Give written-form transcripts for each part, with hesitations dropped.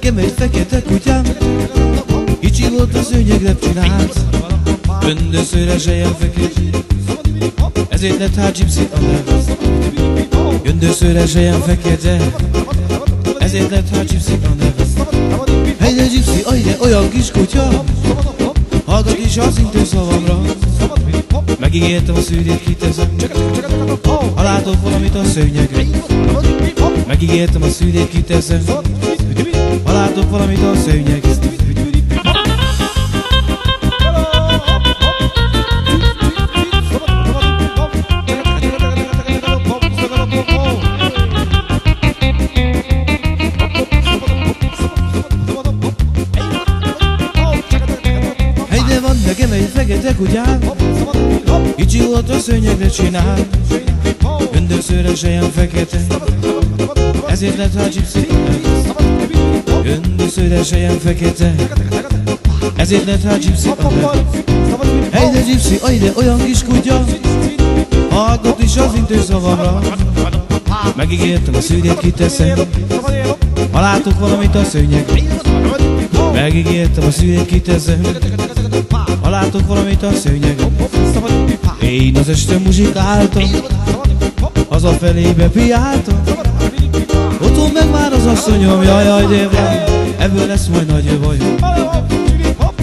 nekem egy fekete kutyám, kicsi volt a szőnyegre csinált, göndöszőre zsejem fekete, ezért lett hát Gypsy a neve. Göndöszőre zsejem fekete, ezért lett hát Gypsy a neve. Hey de Gypsy, ajde, olyan kis kutya, hallgat is az intő szavamra. Megígértem, a szűrét kiteszem, ha látok valamit a szőnyegre. Megígértem, a szűrét kiteszem, ha látok valamit a szőnyegre. Nekem egy fekete kutyám, kicsi volt a szőnyegre csinál, göndöszőre zsejem fekete, ezért lett hát Gypsy a neve. Göndöszőre zsejem fekete, ezért lett hát Gypsy a neve. Hey de Gypsy, ajde, olyan kis kutya, hallgat is az intő szavamra. Megígértem, a szűrét kiteszem, ha látok valamit a szőnyegre. Megígértem, a szűrét kiteszem, ha látok valamit a szőnyegre. Én az este muzsikáltam, hazafelébe piáltam, otthon megvár az asszonyom, jajjaj dévlám, ebből lesz majd nagy baj.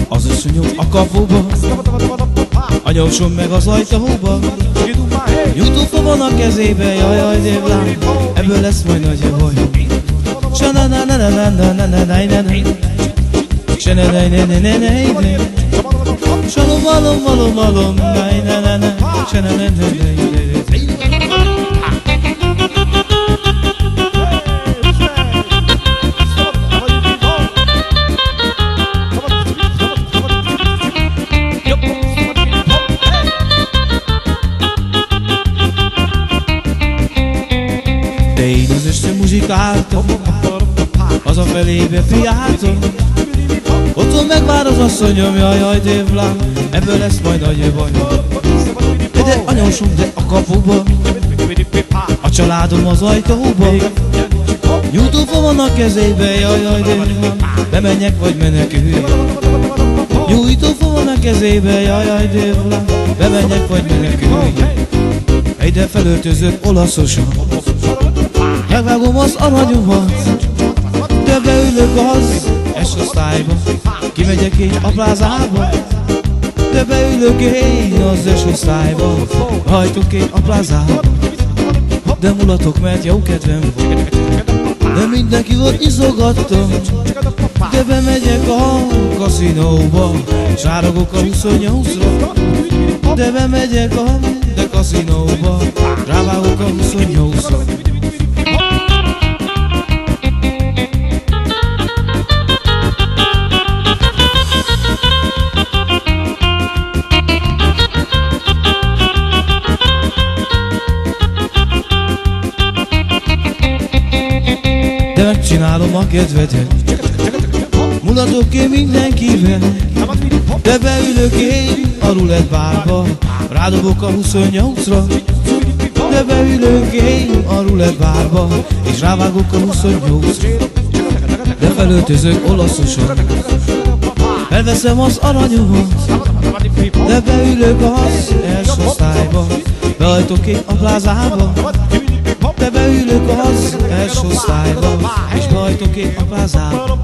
Az asszonyom a kapuba, anyósom meg az ajtóba, nyújtófa van a kezébe, jajjaj dévlám, ebből lesz majd nagy baj. Shalom, malom, malom, malom, nai, na, na, na, shalom, na, na, na, de én az este muzsikáltam, hazafelébe piáltam, otthon megvár az asszonyom, jajjaj dévlám, ebből lesz majd nagy baj. De anyósom, de a kapuba, a családom az ajtóba, nyújtófa van a kezébe, jajjaj dévlám, bemenjek vagy menekülj. Nyújtófa van a kezébe, jajjaj dévlám, bemenjek vagy menekülj. De felöltözök olaszosan, megvágom az aranyomat, de beülök az S-osztályba, kimegyek én a plázába, de beülök én az S-osztályba, hajtok én a plázába, de mulatok, mert jó kedvem volt, de mindenkivel izogattam, de bemegyek a kaszinóba, sárogok a 28-ra, de bemegyek a kaszinóba, rávágok a 28-ra. De megcsinálom a kedvedet, mulatok én mindenkivel, de beülök én a rulettbárba, rádobok a 28-ra, de beülök én a rulettbárba, és rávágok a 28-ra, de felöltözök olaszosan, felveszem az aranyomat, de beülök az S-osztályba, behajtok én a plázába, de beülök az S-osztályba, és behajtok én a plázába.